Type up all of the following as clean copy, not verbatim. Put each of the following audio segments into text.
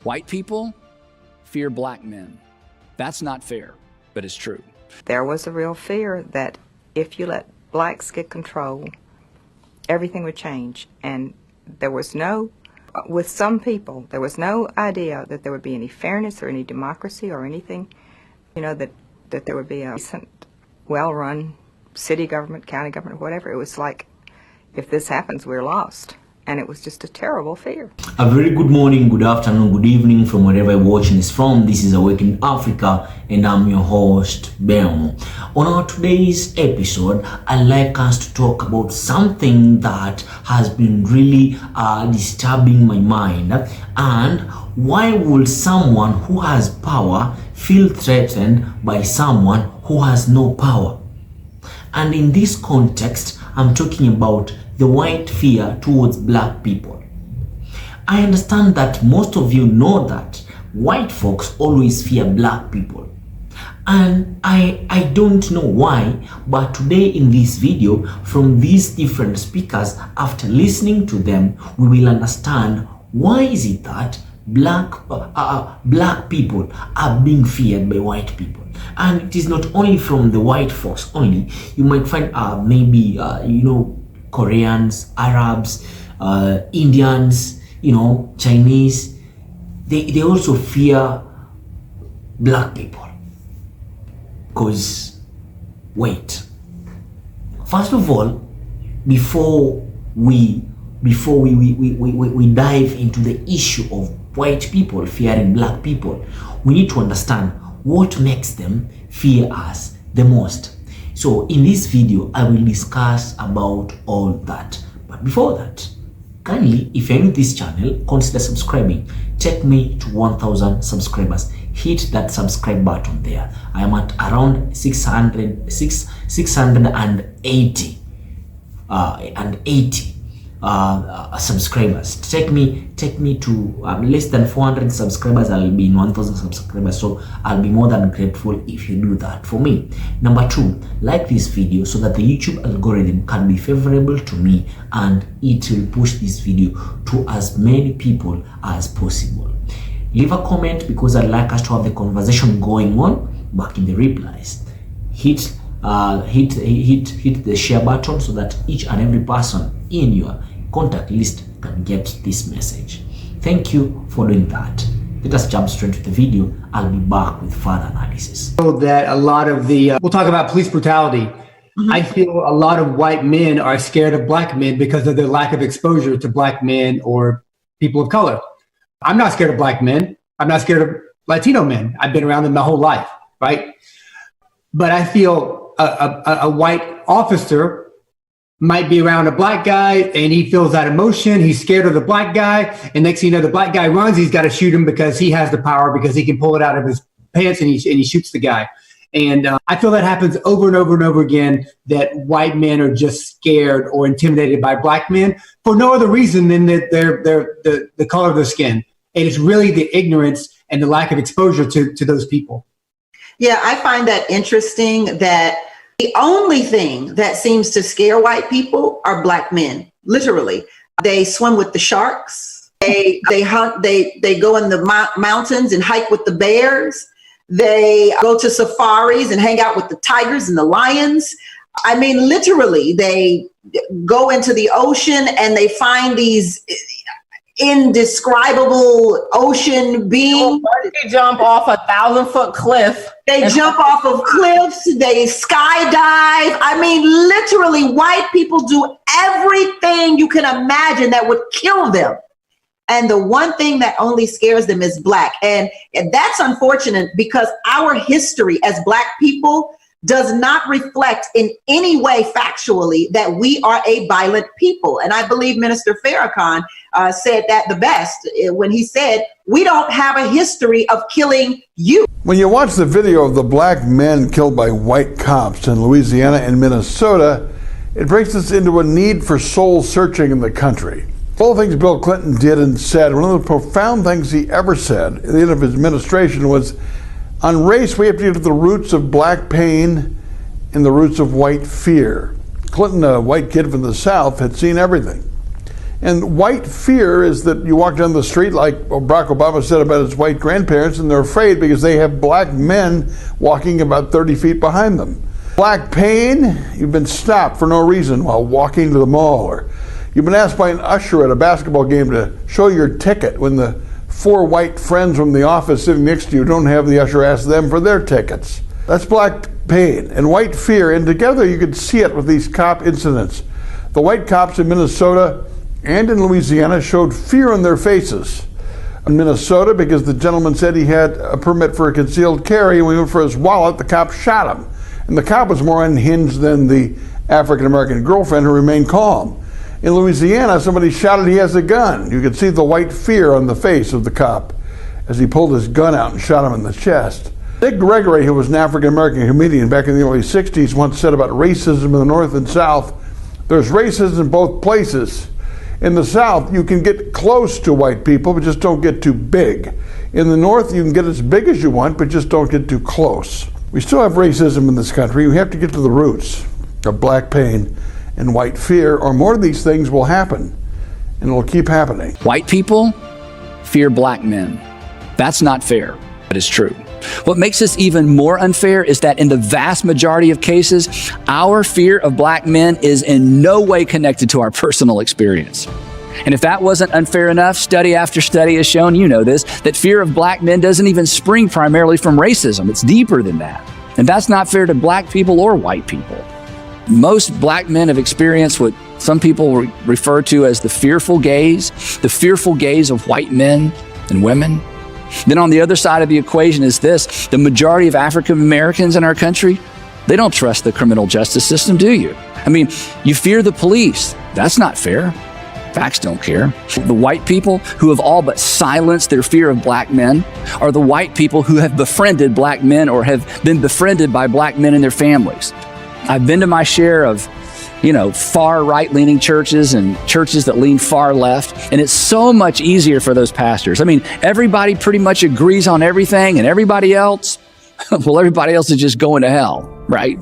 White people fear black men. That's not fair, but it's true. There was a real fear that if you let blacks get control, everything would change. And there was no, with some people, there was no idea that there would be any fairness or any democracy or anything, that there would be a decent, well-run city government, county government, whatever. It was like, if this happens, we're lost. And it was just a terrible fear. A very good morning, good afternoon, good evening from wherever you're watching this from. This is Awakening Africa and I'm your host, Belmo. On our today's episode, I'd like us to talk about something that has been really disturbing my mind. And why would someone who has power feel threatened by someone who has no power? And in this context, I'm talking about the white fear towards black people. I understand that most of you know that white folks always fear black people. And I don't know why, but today in this video, from these different speakers, after listening to them, we will understand why is it that black people are being feared by white people. And it is not only from the white folks only. You might find maybe Koreans, Arabs, Indians, Chinese, they also fear black people. Because, wait, first of all, before we dive into the issue of white people fearing black people, we need to understand what makes them fear us the most. So in this video, I will discuss about all that. But before that, kindly, if you're new to this channel, consider subscribing. Take me to 1,000 subscribers. Hit that subscribe button there. I am at around 680 subscribers. Take me to less than 400 subscribers. I'll be in 1,000 subscribers, so I'll be more than grateful if you do that for me. Number 2, like this video so that the YouTube algorithm can be favorable to me and it will push this video to as many people as possible. Leave a comment because I'd like us to have the conversation going on back in the replies. Hit the share button so that each and every person in your contact list can get this message. Thank you for doing that. Let us jump straight to the video. I'll be back with further analysis. So that a lot of the, we'll talk about police brutality. I feel a lot of white men are scared of black men because of their lack of exposure to black men or people of color. I'm not scared of black men. I'm not scared of Latino men. I've been around them my whole life, right? But I feel a white officer might be around a black guy and he feels that emotion. He's scared of the black guy. And next thing you know, the black guy runs. He's got to shoot him because he has the power, because he can pull it out of his pants and he shoots the guy. And I feel that happens over and over and over again, that white men are just scared or intimidated by black men for no other reason than that the color of their skin. And it's really the ignorance and the lack of exposure to those people. Yeah, I find that interesting that the only thing that seems to scare white people are black men. Literally, they swim with the sharks. They hunt. They go in the mountains and hike with the bears. They go to safaris and hang out with the tigers and the lions. I mean, literally, they go into the ocean and they find these indescribable ocean beings. They jump off a 1,000-foot cliff. They jump off of cliffs. They skydive. I mean, literally, white people do everything you can imagine that would kill them. And the one thing that only scares them is black. And that's unfortunate because our history as black people does not reflect in any way factually that we are a violent people. And I believe Minister Farrakhan said that the best when he said, we don't have a history of killing you. When you watch the video of the black men killed by white cops in Louisiana and Minnesota, it brings us into a need for soul searching in the country. Of all the things Bill Clinton did and said, one of the profound things he ever said at the end of his administration was, on race, we have to get to the roots of black pain and the roots of white fear. Clinton, a white kid from the South, had seen everything. And white fear is that you walk down the street, like Barack Obama said about his white grandparents, and they're afraid because they have black men walking about 30 feet behind them. Black pain, you've been stopped for no reason while walking to the mall, or you've been asked by an usher at a basketball game to show your ticket when the 4 white friends from the office sitting next to you don't have the usher ask them for their tickets. That's black pain and white fear, and together you could see it with these cop incidents. The white cops in Minnesota and in Louisiana showed fear on their faces. In Minnesota, because the gentleman said he had a permit for a concealed carry, and when he went for his wallet, the cop shot him. And the cop was more unhinged than the African-American girlfriend, who remained calm. In Louisiana, somebody shouted he has a gun. You could see the white fear on the face of the cop as he pulled his gun out and shot him in the chest. Dick Gregory, who was an African-American comedian back in the early 60s, once said about racism in the North and South, there's racism in both places. In the South, you can get close to white people, but just don't get too big. In the North, you can get as big as you want, but just don't get too close. We still have racism in this country. We have to get to the roots of black pain and white fear, or more of these things will happen, and it'll keep happening. White people fear black men. That's not fair. That is true. What makes this even more unfair is that in the vast majority of cases, our fear of black men is in no way connected to our personal experience. And if that wasn't unfair enough, study after study has shown, you know this, that fear of black men doesn't even spring primarily from racism. It's deeper than that. And that's not fair to black people or white people. Most black men have experienced what some people refer to as the fearful gaze of white men and women. Then on the other side of the equation is this: the majority of African Americans in our country, they don't trust the criminal justice system, do you? I mean, you fear the police. That's not fair. Facts don't care. The white people who have all but silenced their fear of black men are the white people who have befriended black men or have been befriended by black men and their families. I've been to my share of far right-leaning churches and churches that lean far left. And it's so much easier for those pastors. I mean, everybody pretty much agrees on everything, and everybody else, well, everybody else is just going to hell, right?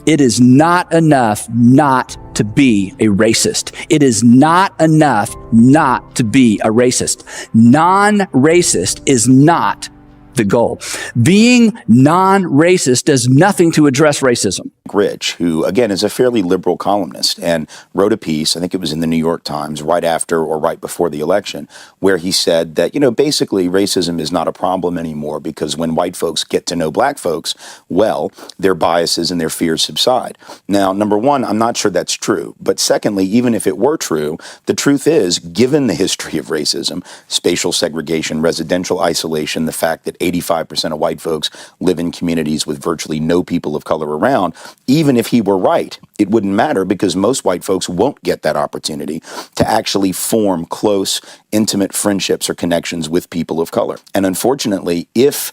It is not enough not to be a racist. It is not enough not to be a racist. Non-racist is not the goal. Being non-racist does nothing to address racism. Rich, who again is a fairly liberal columnist, and wrote a piece, I think it was in the New York Times, right after or right before the election, where he said that, basically racism is not a problem anymore because when white folks get to know black folks, well, their biases and their fears subside. Now, number one, I'm not sure that's true. But secondly, even if it were true, the truth is, given the history of racism, spatial segregation, residential isolation, the fact that 85% of white folks live in communities with virtually no people of color around, even if he were right, it wouldn't matter because most white folks won't get that opportunity to actually form close, intimate friendships or connections with people of color. And unfortunately, if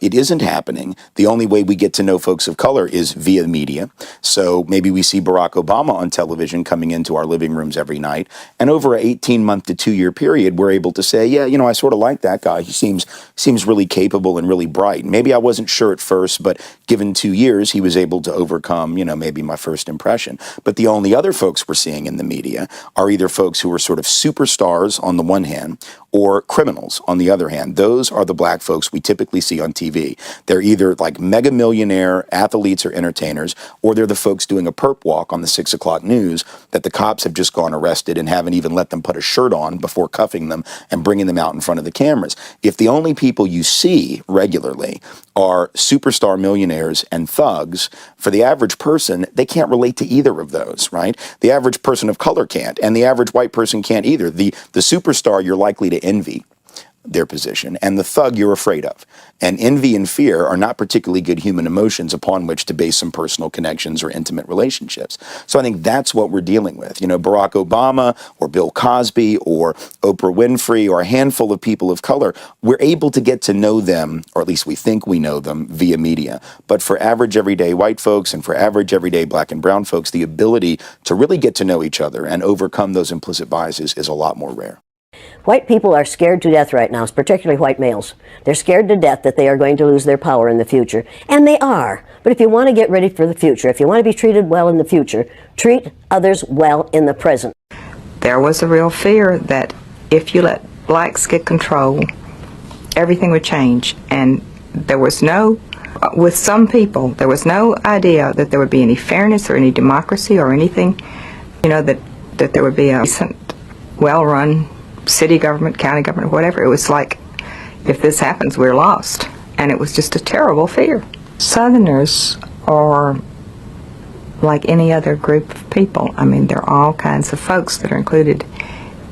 it isn't happening, the only way we get to know folks of color is via media. So maybe we see Barack Obama on television coming into our living rooms every night. And over an 18-month to 2-year period, we're able to say, yeah, I sort of like that guy. He seems really capable and really bright. Maybe I wasn't sure at first, but given 2 years, he was able to overcome, maybe my first impression. But the only other folks we're seeing in the media are either folks who are sort of superstars on the one hand or criminals on the other hand. Those are the black folks we typically see on TV. They're either like mega millionaire athletes or entertainers, or they're the folks doing a perp walk on the 6 o'clock news that the cops have just gone arrested and haven't even let them put a shirt on before cuffing them and bringing them out in front of the cameras. If the only people you see regularly are superstar millionaires and thugs, for the average person, they can't relate to either of those, right? The average person of color can't, and the average white person can't either. The superstar, you're likely to envy their position, and the thug you're afraid of. And envy and fear are not particularly good human emotions upon which to base some personal connections or intimate relationships. So I think that's what we're dealing with. Barack Obama or Bill Cosby or Oprah Winfrey or a handful of people of color, we're able to get to know them, or at least we think we know them, via media. But for average everyday white folks and for average everyday black and brown folks, the ability to really get to know each other and overcome those implicit biases is a lot more rare. White people are scared to death right now, particularly white males. They're scared to death that they are going to lose their power in the future. And they are. But if you want to get ready for the future, if you want to be treated well in the future, treat others well in the present. there was a real fear that if you let blacks get control, everything would change. And there was no, with some people, there was no idea that there would be any fairness or any democracy or anything, that there would be a decent, well-run city government, county government, whatever. It was like, if this happens, we're lost. And it was just a terrible fear. Southerners are like any other group of people. I mean, there are all kinds of folks that are included,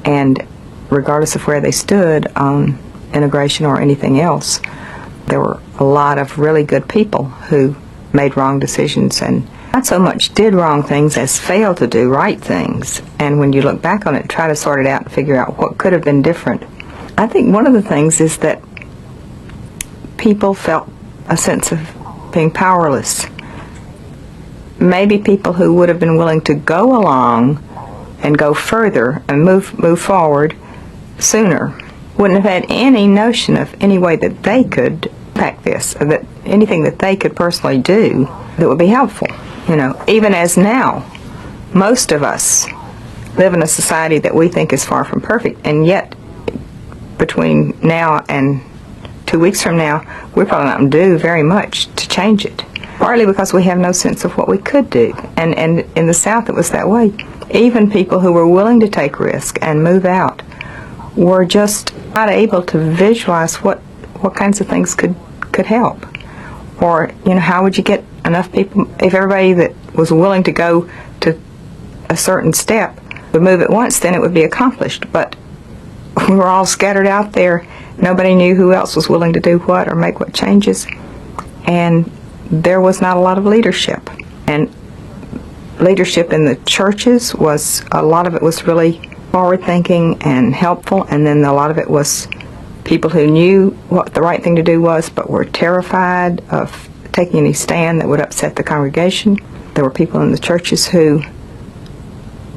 and regardless of where they stood on integration or anything else, there were a lot of really good people who made wrong decisions and not so much did wrong things as failed to do right things. And when you look back on it, try to sort it out and figure out what could have been different. I think one of the things is that people felt a sense of being powerless. Maybe people who would have been willing to go along and go further and move forward sooner wouldn't have had any notion of any way that they could impact this, or that anything that they could personally do that would be helpful. Even as now, most of us live in a society that we think is far from perfect, and yet between now and 2 weeks from now, we're probably not going to do very much to change it. Partly because we have no sense of what we could do. And in the South it was that way. Even people who were willing to take risk and move out were just not able to visualize what kinds of things could help. Or, how would you get enough people, if everybody that was willing to go to a certain step would move at once, then it would be accomplished. But we were all scattered out there. Nobody knew who else was willing to do what or make what changes. And there was not a lot of leadership. And leadership in the churches was, a lot of it was really forward-thinking and helpful, and then a lot of it was people who knew what the right thing to do was, but were terrified of taking any stand that would upset the congregation. There were people in the churches who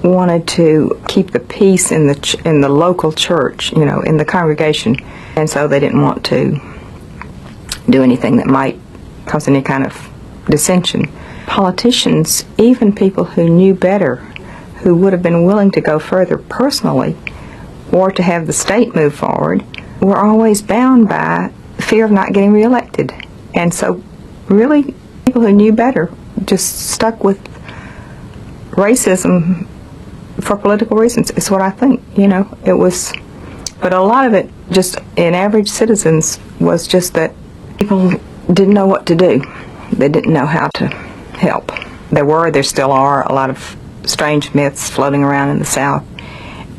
wanted to keep the peace in the local church, in the congregation, and so they didn't want to do anything that might cause any kind of dissension. Politicians, even people who knew better, who would have been willing to go further personally or to have the state move forward, were always bound by fear of not getting reelected. And so really people who knew better just stuck with racism for political reasons, is what I think. It was, but a lot of it just in average citizens was just that people didn't know what to do. They didn't know how to help. There still are a lot of strange myths floating around in the South.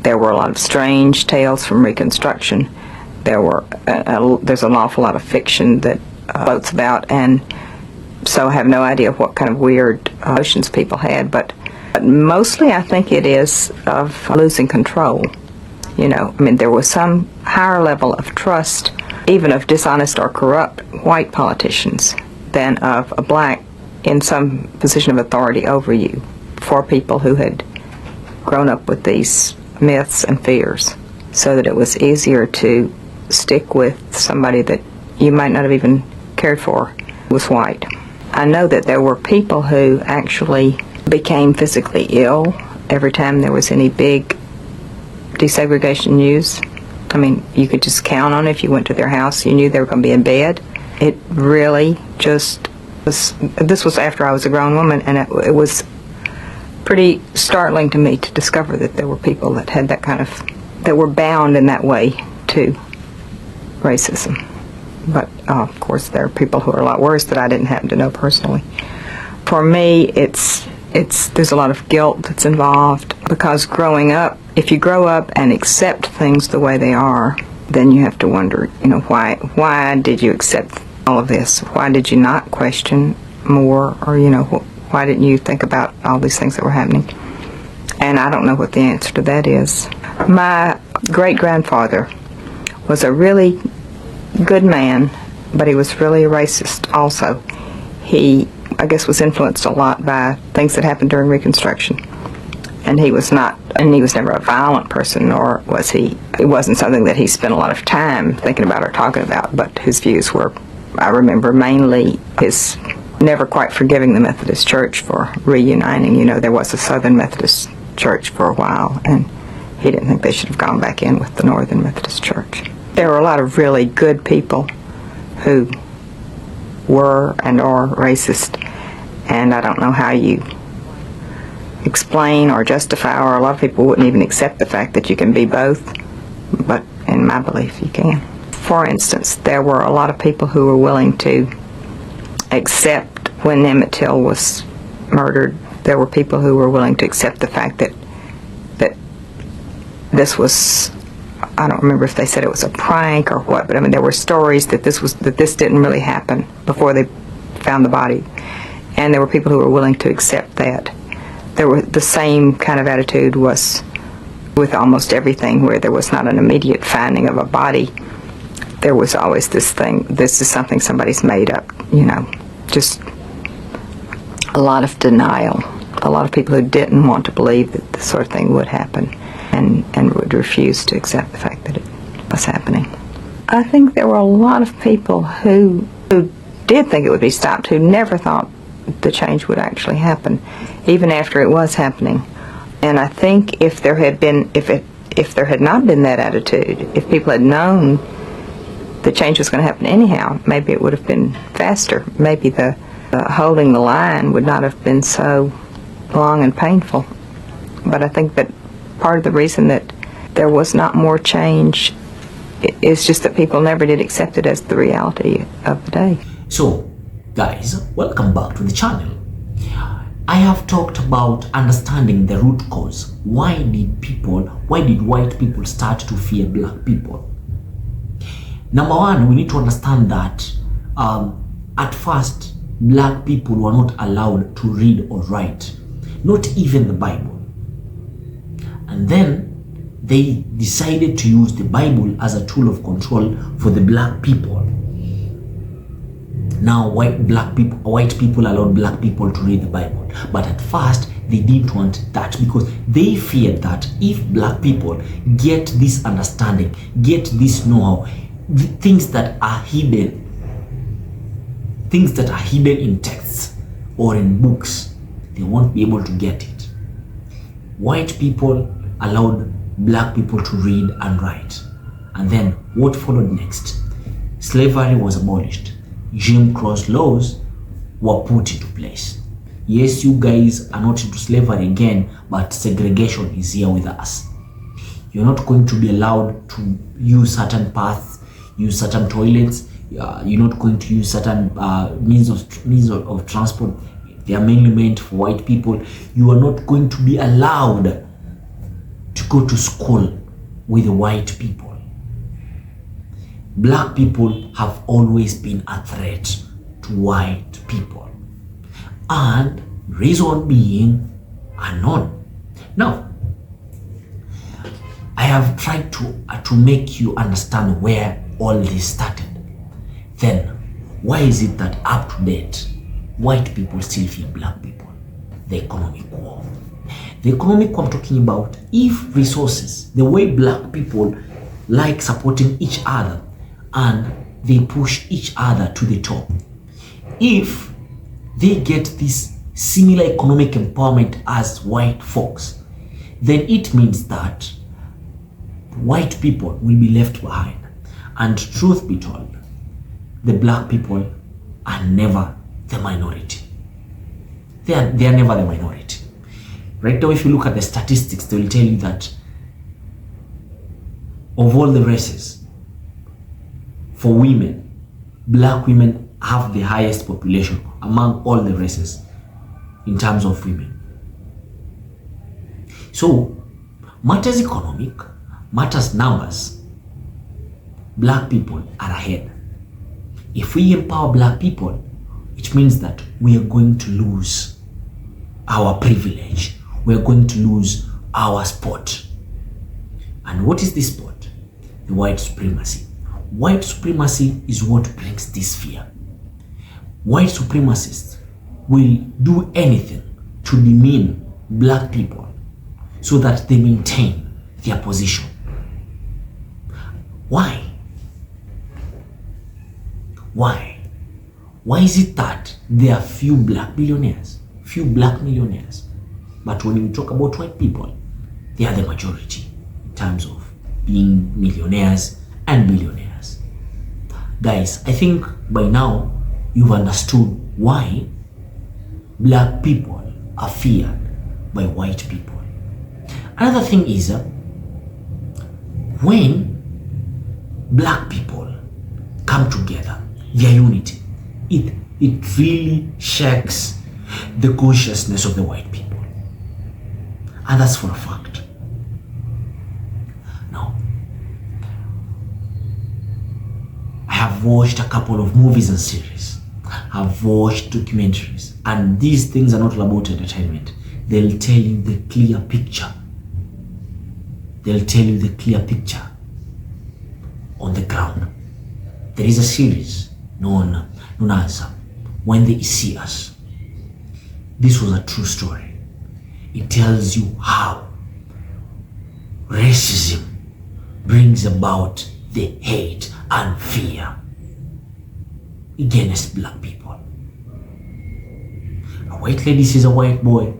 There were a lot of strange tales from Reconstruction. There's an awful lot of fiction that floats about, and so I have no idea what kind of weird notions people had, but mostly I think it is of losing control. There was some higher level of trust, even of dishonest or corrupt white politicians, than of a black in some position of authority over you, for people who had grown up with these myths and fears, so that it was easier to stick with somebody that you might not have even cared for was white. I know that there were people who actually became physically ill every time there was any big desegregation news. You could just count on it. If you went to their house, you knew they were going to be in bed. It really just was. This was after I was a grown woman, and it was pretty startling to me to discover that there were people that had that were bound in that way to racism. But of course there are people who are a lot worse that I didn't happen to know personally. For me, there's a lot of guilt that's involved, because growing up, if you grow up and accept things the way they are, then you have to wonder, why did you accept all of this? Why did you not question more? Or, why didn't you think about all these things that were happening? And I don't know what the answer to that is. My great-grandfather was a really good man, but he was really a racist also. He, I guess, was influenced a lot by things that happened during Reconstruction. And he was never a violent person, nor was he. It wasn't something that he spent a lot of time thinking about or talking about, but his views were, I remember, mainly his never quite forgiving the Methodist Church for reuniting. There was a Southern Methodist Church for a while, and he didn't think they should have gone back in with the Northern Methodist Church. There were a lot of really good people who were and are racist, and I don't know how you explain or justify, or a lot of people wouldn't even accept the fact that you can be both, but in my belief you can. For instance, there were a lot of people who were willing to accept when Emmett Till was murdered. There were people who were willing to accept the fact that this was, I don't remember if they said it was a prank or what, but I mean there were stories that this didn't really happen before they found the body, and there were people who were willing to accept that. There were the same kind of attitude was with almost everything, where there was not an immediate finding of a body. There was always this thing, this is something somebody's made up, just a lot of denial. A lot of people who didn't want to believe that this sort of thing would happen and would refuse to accept the fact that it was happening. I think there were a lot of people who did think it would be stopped, who never thought the change would actually happen, even after it was happening. And I think if there had not been that attitude, if people had known the change was going to happen anyhow, maybe it would have been faster. Maybe the holding the line would not have been so long and painful. But I think that part of the reason that there was not more change is just that people never did accept it as the reality of the day. So, guys, welcome back to the channel. I have talked about understanding the root cause. Why did white people start to fear black people? Number one, we need to understand that at first, black people were not allowed to read or write, not even the Bible. And then they decided to use the Bible as a tool of control for the black people. Now white people allowed black people to read the Bible, but at first they didn't want that because they feared that if black people get this understanding, get this know-how, things that are hidden in texts or in books, they won't be able to get it. White people allowed black people to read and write. And then what followed next? Slavery was abolished. Jim Crow laws were put into place. Yes, you guys are not into slavery again, but segregation is here with us. You're not going to be allowed to use certain paths, use certain toilets. You're not going to use certain means of transport. They are mainly meant for white people. You are not going to be allowed to go to school with white people. Black people have always been a threat to white people, and reason being unknown. Now, I have tried to make you understand where all this started. Then, why is it that up to date, white people still fear black people? The economic war. The economic war I'm talking about, if resources, the way black people like supporting each other and they push each other to the top, if they get this similar economic empowerment as white folks, then it means that white people will be left behind. And truth be told, the black people are never the minority. They are never the minority. Right now, if you look at the statistics, they will tell you that of all the races, for women, black women have the highest population among all the races in terms of women. So, matters economic, matters numbers, black people are ahead. If we empower black people, it means that we are going to lose our privilege. We are going to lose our spot. And what is this spot? The white supremacy. White supremacy is what brings this fear. White supremacists will do anything to demean black people so that they maintain their position. Why? Why? Why is it that there are few black billionaires, few black millionaires, but when we talk about white people, they are the majority? terms of being millionaires and billionaires. Guys, I think by now you've understood why black people are feared by white people. Another thing is when black people come together, their unity, it really shakes the consciousness of the white people. And that's for a fact. Now, I have watched a couple of movies and series. I've watched documentaries, and these things are not all about entertainment. They'll tell you the clear picture. They'll tell you the clear picture on the ground. There is a series known as When They See Us. This was a true story. It tells you how racism brings about the hate and fear against black people. A white lady sees a white boy,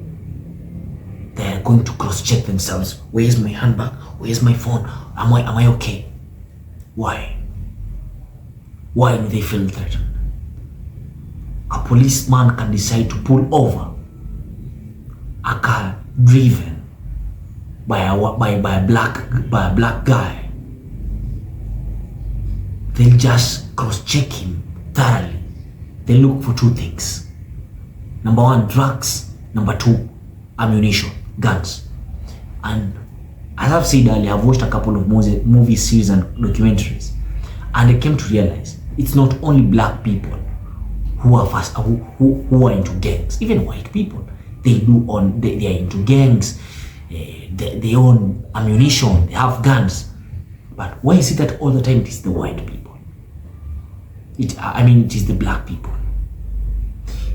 they're going to cross-check themselves. Where's my handbag? Where's my phone? Am I okay? Why? Why do they feel threatened? A policeman can decide to pull over a car driven by a black guy. They'll just cross-check him thoroughly. They look for two things. Number one, drugs. Number two, ammunition, guns. And as I've said earlier, I've watched a couple of movie series and documentaries, and I came to realize it's not only black people who are into gangs. Even white people, they are into gangs. They own ammunition. They have guns. But why is it that all the time it is the white people? It is the black people.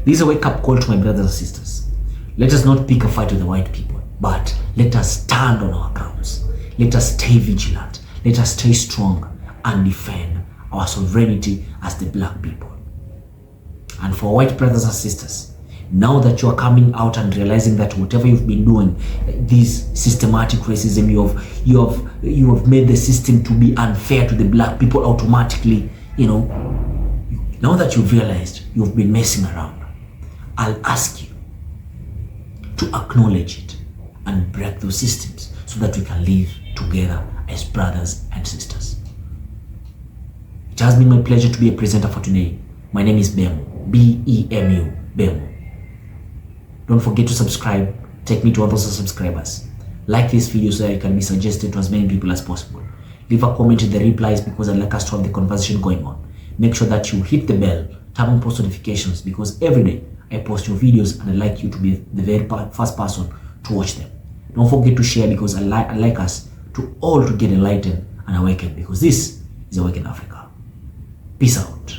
This is a wake-up call to my brothers and sisters. Let us not pick a fight with the white people, but let us stand on our grounds. Let us stay vigilant. Let us stay strong and defend our sovereignty as the black people. And for white brothers and sisters, now that you are coming out and realizing that whatever you've been doing, this systematic racism, you have made the system to be unfair to the black people automatically, now that you've realized you've been messing around, I'll ask you to acknowledge it and break those systems so that we can live together as brothers and sisters. It has been my pleasure to be a presenter for today. My name is Bemu, B-E-M-U, Bemu. Don't forget to subscribe. Take me to 1,000 subscribers. Like this video so that it can be suggested to as many people as possible. Leave a comment in the replies because I'd like us to have the conversation going on. Make sure that you hit the bell, turn on post notifications, because every day I post your videos and I'd like you to be the very first person to watch them. Don't forget to share because I'd like us to all to get enlightened and awakened, because this is Awaken Africa. Peace out.